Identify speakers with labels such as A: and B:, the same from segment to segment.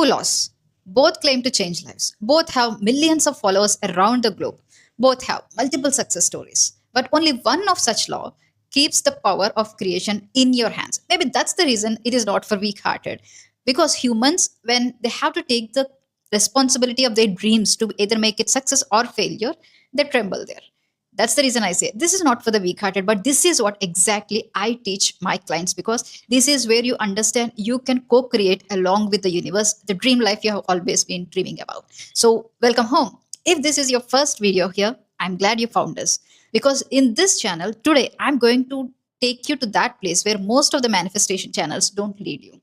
A: Two laws. Both claim to change lives. Both have millions of followers around the globe. Both have multiple success stories. But only one of such law keeps the power of creation in your hands. Maybe that's the reason it is not for weak-hearted. Because humans, when they have to take the responsibility of their dreams to either make it success or failure, they tremble there. That's the reason I say this is not for the weak hearted, but this is what exactly I teach my clients, because this is where you understand you can co create along with the universe the dream life you have always been dreaming about. So, welcome home. If this is your first video here, I'm glad you found us, because in this channel today, I'm going to take you to that place where most of the manifestation channels don't lead you.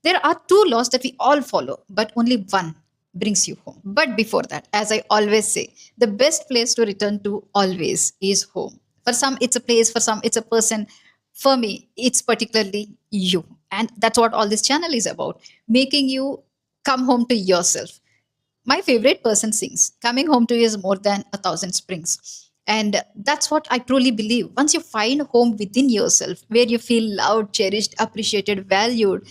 A: There are two laws that we all follow, but only one brings you home. But before that, as I always say, the best place to return to always is home. For some, it's a place, for some, it's a person. For me, it's particularly you. And that's what all this channel is about, making you come home to yourself. My favorite person sings, coming home to you is more than a thousand springs. And that's what I truly believe. Once you find home within yourself, where you feel loved, cherished, appreciated, valued,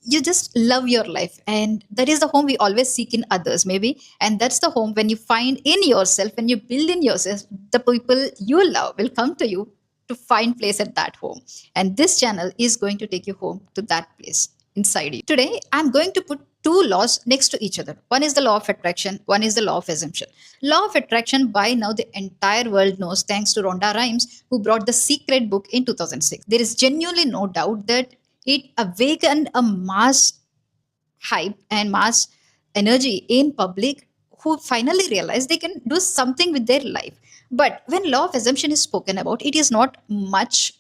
A: you just love your life, and that is the home we always seek in others maybe, and that's the home when you find in yourself, when you build in yourself, the people you love will come to you to find place at that home. And this channel is going to take you home to that place inside you. Today I'm going to put two laws next to each other. One is the law of attraction, one is the law of assumption. Law of attraction, by now the entire world knows, thanks to Rhonda Rhimes, who brought the secret book in 2006. There is genuinely no doubt that it awakened a mass hype and mass energy in public, who finally realized they can do something with their life. But when law of assumption is spoken about, it is not much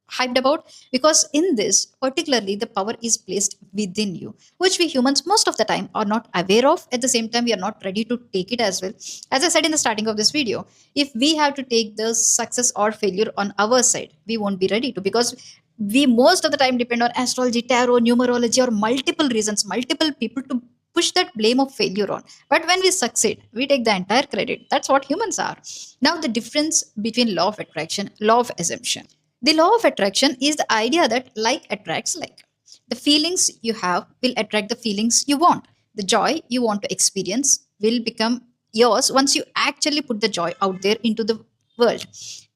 A: hyped about, because in this particularly the power is placed within you, which we humans most of the time are not aware of. At the same time, we are not ready to take it as well. As I said in the starting of this video, if we have to take the success or failure on our side, we won't be ready to, because we most of the time depend on astrology, tarot, numerology, or multiple reasons, multiple people to push that blame of failure on. But when we succeed, we take the entire credit. That's what humans are. Now, the difference between law of attraction, law of assumption. The law of attraction is the idea that like attracts like. The feelings you have will attract the feelings you want. The joy you want to experience will become yours once you actually put the joy out there into the world.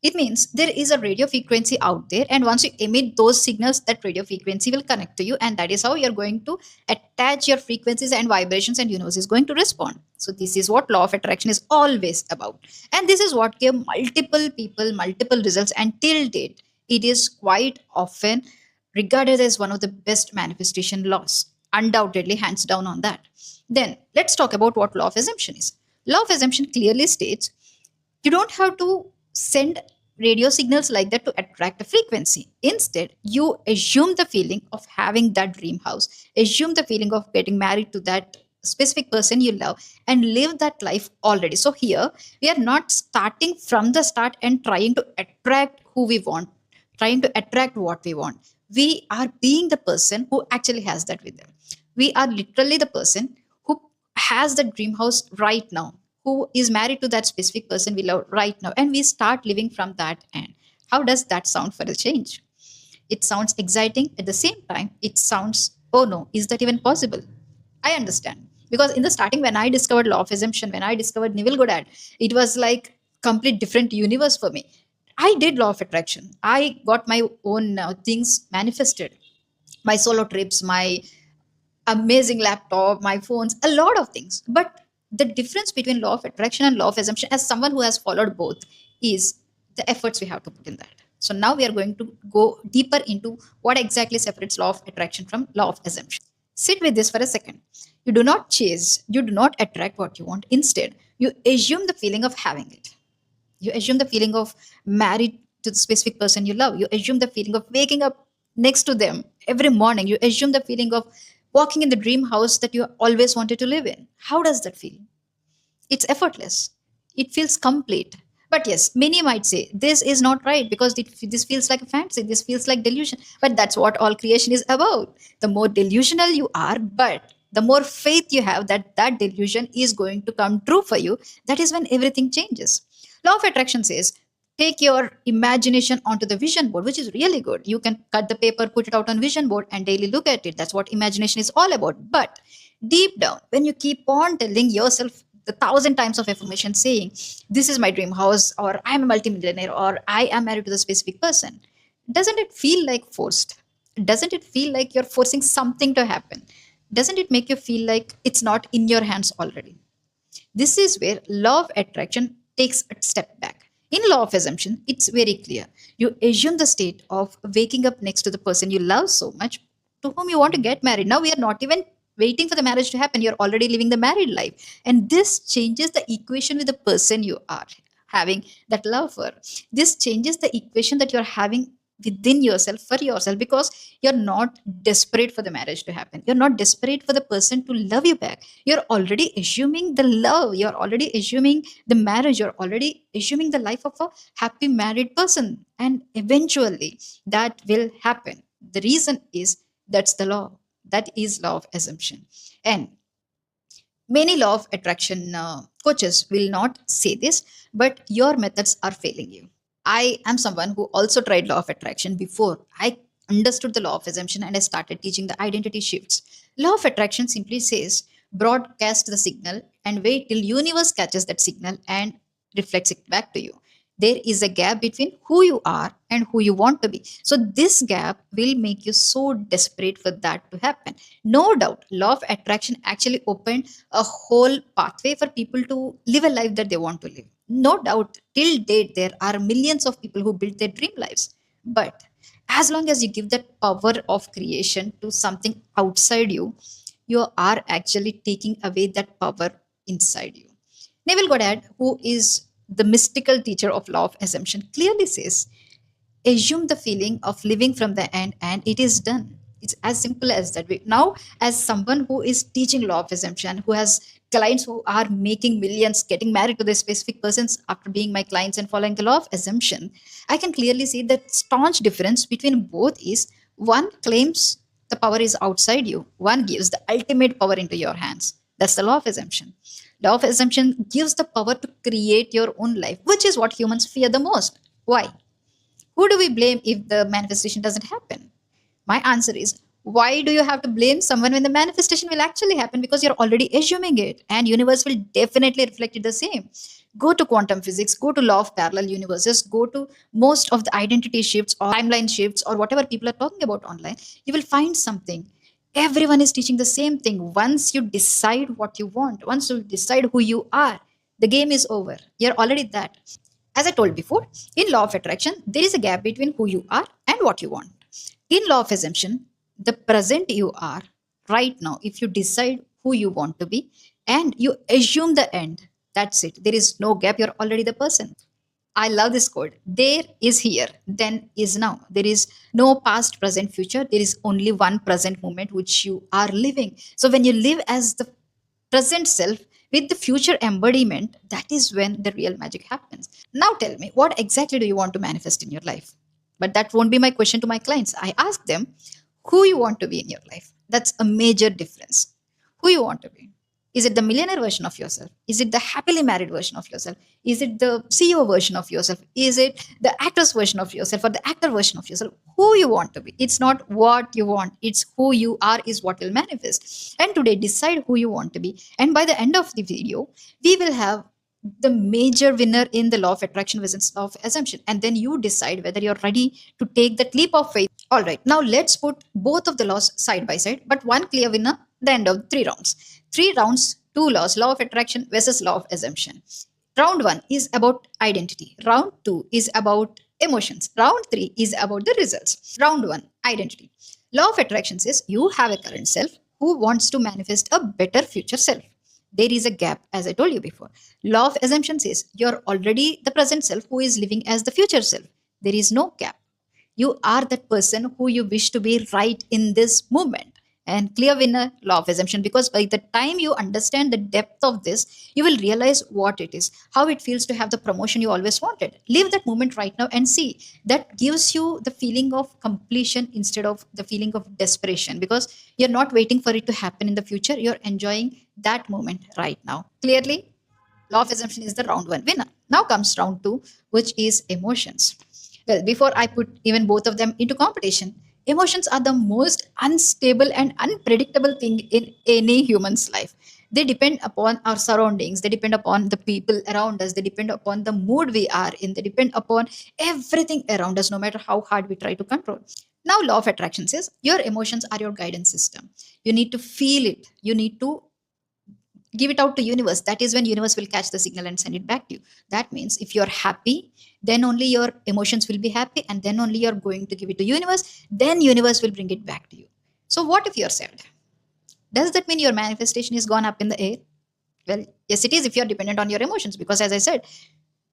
A: It means there is a radio frequency out there, and once you emit those signals, that radio frequency will connect to you, and that is how you're going to attach your frequencies and vibrations, and universe is going to respond. So this is what law of attraction is always about, and this is what gave multiple people multiple results, and till date it is quite often regarded as one of the best manifestation laws, undoubtedly hands down on that. Then let's talk about what law of assumption is. Law of assumption clearly states you don't have to send radio signals like that to attract a frequency. Instead, you assume the feeling of having that dream house, assume the feeling of getting married to that specific person you love, and live that life already. So here we are not starting from the start and trying to attract who we want, trying to attract what we want. We are being the person who actually has that with them. We are literally the person who has the dream house right now, who is married to that specific person we love right now, and we start living from that end. How does that sound for a change? It sounds exciting. At the same time, it sounds, oh no, is that even possible? I understand. Because in the starting, when I discovered law of assumption, when I discovered Neville Goddard, it was like complete different universe for me. I did law of attraction. I got my own things manifested. My solo trips, my amazing laptop, my phones, a lot of things. But the difference between law of attraction and law of assumption, as someone who has followed both, is the efforts we have to put in that. So now we are going to go deeper into what exactly separates law of attraction from law of assumption. Sit with this for a second. You do not chase, you do not attract what you want. Instead, you assume the feeling of having it. You assume the feeling of married to the specific person you love. You assume the feeling of waking up next to them every morning. You assume the feeling of walking in the dream house that you always wanted to live in. How does that feel? It's effortless. It feels complete. But yes, many might say this is not right because this feels like a fantasy. This feels like delusion. But that's what all creation is about. The more delusional you are, but the more faith you have that that delusion is going to come true for you, that is when everything changes. Law of attraction says, take your imagination onto the vision board, which is really good. You can cut the paper, put it out on vision board and daily look at it. That's what imagination is all about. But Deep down, when you keep on telling yourself the thousand times of affirmation saying, this is my dream house, or I'm a multimillionaire, or I am married to the specific person, doesn't it feel like forced? Doesn't it feel like you're forcing something to happen? Doesn't it make you feel like it's not in your hands already? This is where law of attraction takes a step back. In law of assumption, it's very clear. You assume the state of waking up next to the person you love so much, to whom you want to get married. Now we are not even waiting for the marriage to happen. You're already living the married life. And this changes the equation with the person you are having that love for. This changes the equation that you're having within yourself for yourself, because you're not desperate for the marriage to happen. You're not desperate for the person to love you back. You're already assuming the love. You're already assuming the marriage. You're already assuming the life of a happy married person. And eventually that will happen. The reason is that's the law. That is law of assumption. And many law of attraction coaches will not say this, but your methods are failing you. I am someone who also tried law of attraction before I understood the law of assumption and I started teaching the identity shifts. Law of attraction simply says broadcast the signal and wait till universe catches that signal and reflects it back to you. There is a gap between who you are and who you want to be. So this gap will make you so desperate for that to happen. No doubt, law of attraction actually opened a whole pathway for people to live a life that they want to live. No doubt, till date, there are millions of people who build their dream lives. But as long as you give that power of creation to something outside you, you are actually taking away that power inside you. Neville Goddard, who is the mystical teacher of law of assumption, clearly says assume the feeling of living from the end and it is done. It's as simple as that. Now, as someone who is teaching law of assumption, who has clients who are making millions, getting married to the specific persons after being my clients and following the law of assumption, I can clearly see the staunch difference between both is one claims the power is outside you, one gives the ultimate power into your hands. That's the law of assumption. Law of assumption gives the power to create your own life, which is what humans fear the most. Why? Who do we blame if the manifestation doesn't happen? My answer is, why do you have to blame someone when the manifestation will actually happen? Because you're already assuming it, and universe will definitely reflect it the same. Go to quantum physics, go to law of parallel universes, go to most of the identity shifts or timeline shifts or whatever people are talking about online. You will find something. Everyone is teaching the same thing. Once you decide what you want, once you decide who you are, the game is over. You're already that. As I told before, in law of attraction, there is a gap between who you are and what you want. In law of assumption, the present you are right now, if you decide who you want to be and you assume the end, that's it. There is no gap. You're already the person. I love this quote. There is here, then is now. There is no past, present, future. There is only one present moment which you are living. So when you live as the present self with the future embodiment, that is when the real magic happens. Now tell me, what exactly do you want to manifest in your life? But that won't be my question to my clients. I ask them who you want to be in your life. That's a major difference. Who you want to be. Is it the millionaire version of yourself? Is it the happily married version of yourself? Is it the CEO version of yourself? Is it the actress version of yourself or the actor version of yourself? Who you want to be. It's not what you want. It's who you are is what will manifest. And today, decide who you want to be. And by the end of the video, we will have the major winner in the law of attraction versus law of assumption. And then you decide whether you're ready to take that leap of faith. All right, now let's put both of the laws side by side, but one clear winner, the end of 3 rounds. 3 rounds, 2 laws, law of attraction versus law of assumption. Round 1 is about identity. Round 2 is about emotions. Round 3 is about the results. Round 1, identity. Law of attraction says you have a current self who wants to manifest a better future self. There is a gap, as I told you before. Law of assumption says you're already the present self who is living as the future self. There is no gap. You are that person who you wish to be right in this moment. And clear winner, law of assumption, because by the time you understand the depth of this, you will realize what it is, how it feels to have the promotion you always wanted. Live that moment right now and see. That gives you the feeling of completion instead of the feeling of desperation, because you're not waiting for it to happen in the future. You're enjoying that moment right now. Clearly, law of assumption is the round 1 winner. Now comes round 2, which is emotions. Well, before I put even both of them into competition, Emotions are the most unstable and unpredictable thing in any human's life. They depend upon our surroundings, they depend upon the people around us, they depend upon the mood we are in, they depend upon everything around us, no matter how hard we try to control. Now, law of attraction says your emotions are your guidance system. You need to feel it. You need to give it out to universe. That is when universe will catch the signal and send it back to you. That means if you're happy, then only your emotions will be happy, and then only you're going to give it to universe, then universe will bring it back to you. So what if you're sad? Does that mean your manifestation is gone up in the air? Well, yes, it is if you're dependent on your emotions, because as I said,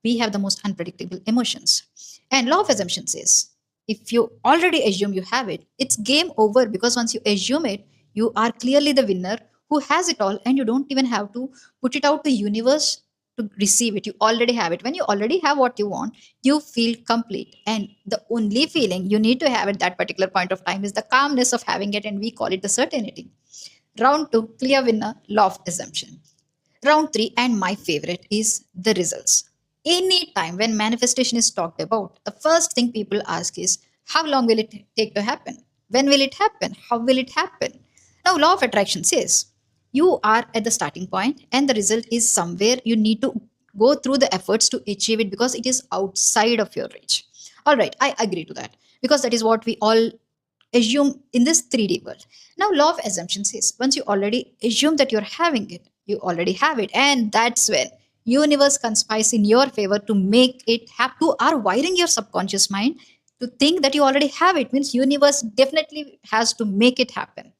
A: we have the most unpredictable emotions. And law of assumption says if you already assume you have it, it's game over, because once you assume it, you are clearly the winner who has it all, and you don't even have to put it out to universe to receive it. You already have it. When you already have what you want, you feel complete. And the only feeling you need to have at that particular point of time is the calmness of having it, and we call it the certainty. Round two, clear winner, law of assumption. Round three, and my favorite, is the results. Anytime when manifestation is talked about, the first thing people ask is how long will it take to happen? When will it happen? How will it happen? Now, law of attraction says you are at the starting point, and the result is somewhere you need to go through the efforts to achieve it, because it is outside of your reach. All right, I agree to that, because that is what we all assume in this 3D world. Now, law of assumption says once you already assume that you're having it, you already have it. And that's when universe conspires in your favor to make it happen. You are wiring your subconscious mind to think that you already have it, means universe definitely has to make it happen.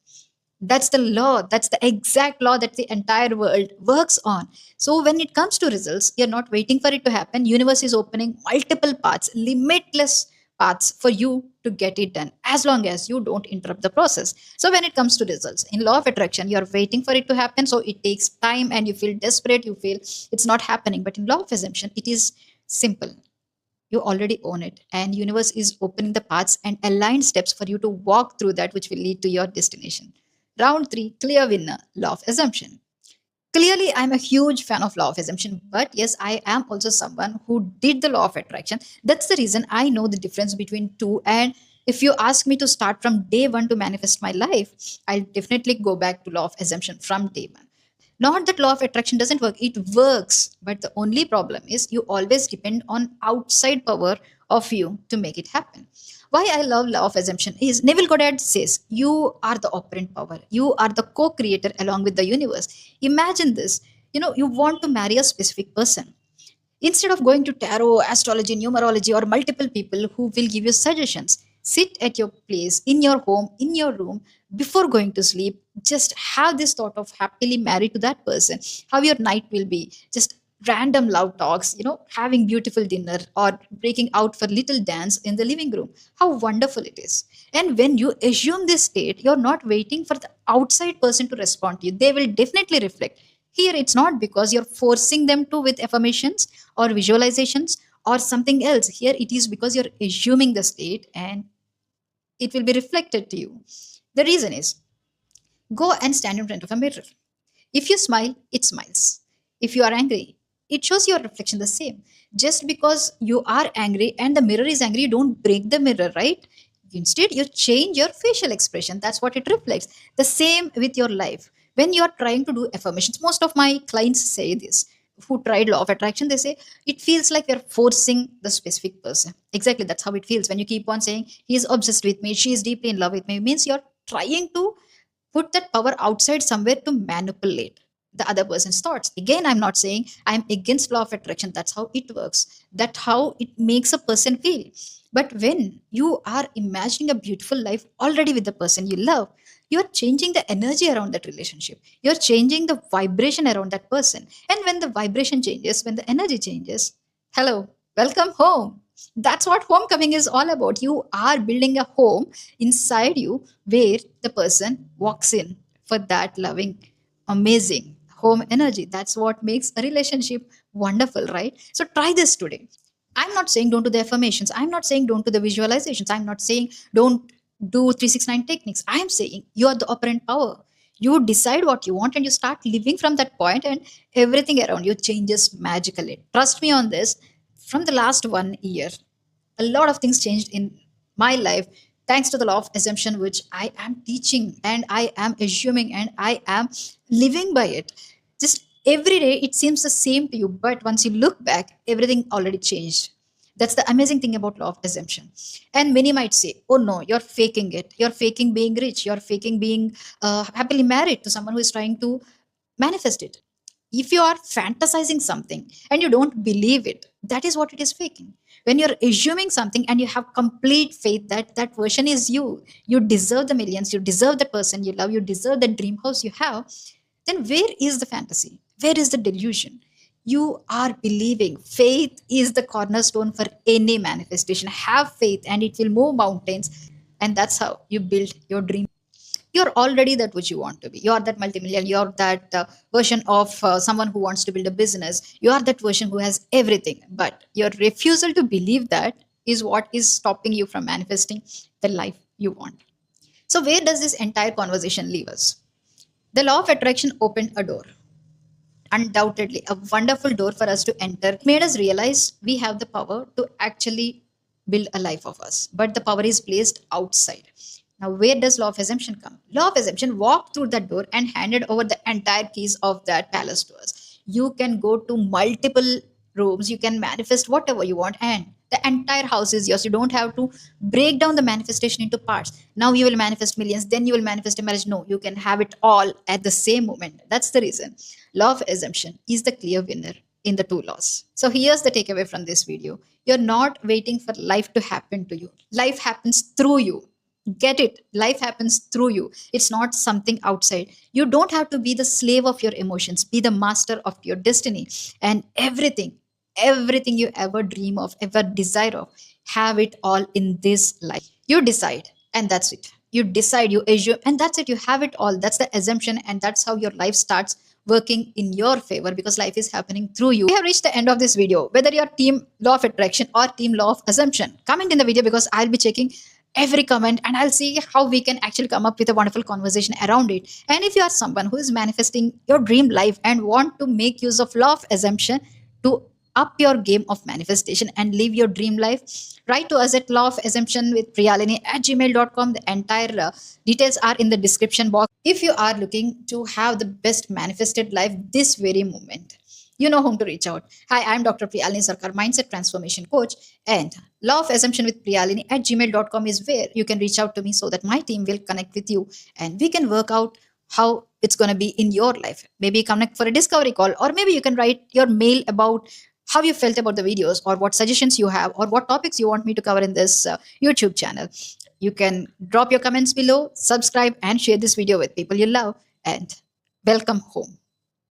A: That's the law. That's the exact law that the entire world works on. So when it comes to results, you're not waiting for it to happen. Universe is opening multiple paths, limitless paths for you to get it done, as long as you don't interrupt the process. So when it comes to results, in law of attraction, you're waiting for it to happen. So it takes time and you feel desperate, you feel it's not happening. But in law of assumption, it is simple. You already own it, and universe is opening the paths and aligned steps for you to walk through that, which will lead to your destination. Round three, clear winner, law of assumption. Clearly, I'm a huge fan of law of assumption, but yes, I am also someone who did the law of attraction. That's the reason I know the difference between two. And if you ask me to start from day one to manifest my life, I'll definitely go back to law of assumption from day one. Not that law of attraction doesn't work, it works. But the only problem is you always depend on outside power of you to make it happen. Why I love law of assumption is Neville Goddard says, you are the operant power. You are the co-creator along with the universe. Imagine this. You want to marry a specific person. Instead of going to tarot, astrology, numerology, or multiple people who will give you suggestions, sit at your place, in your home, in your room, before going to sleep. Just have this thought of happily married to that person, how your night will be. Just random love talks, having beautiful dinner or breaking out for little dance in the living room. How wonderful it is. And when you assume this state, you're not waiting for the outside person to respond to you. They will definitely reflect. Here, it's not because you're forcing them to with affirmations or visualizations or something else. Here, it is because you're assuming the state, and it will be reflected to you. The reason is go and stand in front of a mirror. If you smile, it smiles. If you are angry, it shows your reflection the same. Just because you are angry and the mirror is angry, you don't break the mirror, right? Instead, you change your facial expression. That's what it reflects. The same with your life. When you are trying to do affirmations, most of my clients say this, who tried law of attraction, they say it feels like you're forcing the specific person. Exactly, that's how it feels when you keep on saying he's obsessed with me, she is deeply in love with me. It means you're trying to put that power outside somewhere to manipulate the other person's thoughts. Again, I'm not saying I'm against law of attraction. That's how it works. That's how it makes a person feel. But when you are imagining a beautiful life already with the person you love, you're changing the energy around that relationship. You're changing the vibration around that person. And when the vibration changes, when the energy changes, hello, welcome home. That's what homecoming is all about. You are building a home inside you where the person walks in for that loving, amazing home energy. That's what makes a relationship wonderful, right? So try this today. I'm not saying don't do the affirmations. I'm not saying don't do the visualizations. I'm not saying don't do 369 techniques. I'm saying you are the operant power. You decide what you want and you start living from that point, and everything around you changes magically. Trust me on this. From the last 1 year, a lot of things changed in my life. thanks to the law of assumption, which I am teaching and I am assuming and I am living by it. Just every day it seems the same to you, but once you look back, everything already changed. That's the amazing thing about law of assumption. And many might say, oh no, you're faking it. You're faking being rich. You're faking being happily married to someone who is trying to manifest it. If you are fantasizing something and you don't believe it, that is what it is faking. When you're assuming something and you have complete faith that that version is you, you deserve the millions, you deserve the person you love, you deserve the dream house you have, then where is the fantasy? Where is the delusion? You are believing. Faith is the cornerstone for any manifestation. Have faith and it will move mountains. And that's how you build your dream. You're already that which you want to be. You're that multimillion. You're that version of someone who wants to build a business. You are that version who has everything. But your refusal to believe that is what is stopping you from manifesting the life you want. So, where does this entire conversation leave us? The law of attraction opened a door, undoubtedly a wonderful door for us to enter. It made us realize we have the power to actually build a life of us, but the power is placed outside. Now, where does law of assumption come? Law of assumption walked through that door and handed over the entire keys of that palace to us. You can go to multiple rooms, you can manifest whatever you want, and the entire house is yours. You don't have to break down the manifestation into parts. Now you will manifest millions, then you will manifest a marriage. No, you can have it all at the same moment. That's the reason law of assumption is the clear winner in the two laws. So here's the takeaway from this video. You're not waiting for life to happen to you. Life happens through you. Get it? Life happens through you. It's not something outside. You don't have to be the slave of your emotions. Be the master of your destiny. And everything you ever dream of, ever desire of, have it all in this life. You decide, and that's it. You decide, you assume, and that's it. You have it all. That's the assumption, and that's how your life starts working in your favor because life is happening through you. We have reached the end of this video. Whether you're team law of attraction or team law of assumption, comment in the video because I'll be checking every comment and I'll see how we can actually come up with a wonderful conversation around it. And if you are someone who is manifesting your dream life and want to make use of law of assumption to up your game of manifestation and live your dream life, write to us at law of assumption with priyalini at gmail.com. The entire details are in the description box. If you are looking to have the best manifested life this very moment, you know whom to reach out. Hi, I'm Dr. Priyalini Sarkar, Mindset Transformation Coach, and Law of Assumption with Priyalini at gmail.com is where you can reach out to me so that my team will connect with you and we can work out how it's going to be in your life. Maybe connect for a discovery call, or maybe you can write your mail about how you felt about the videos, or what suggestions you have, or what topics you want me to cover in this YouTube channel. You can drop your comments below, subscribe, and share this video with people you love. And welcome home.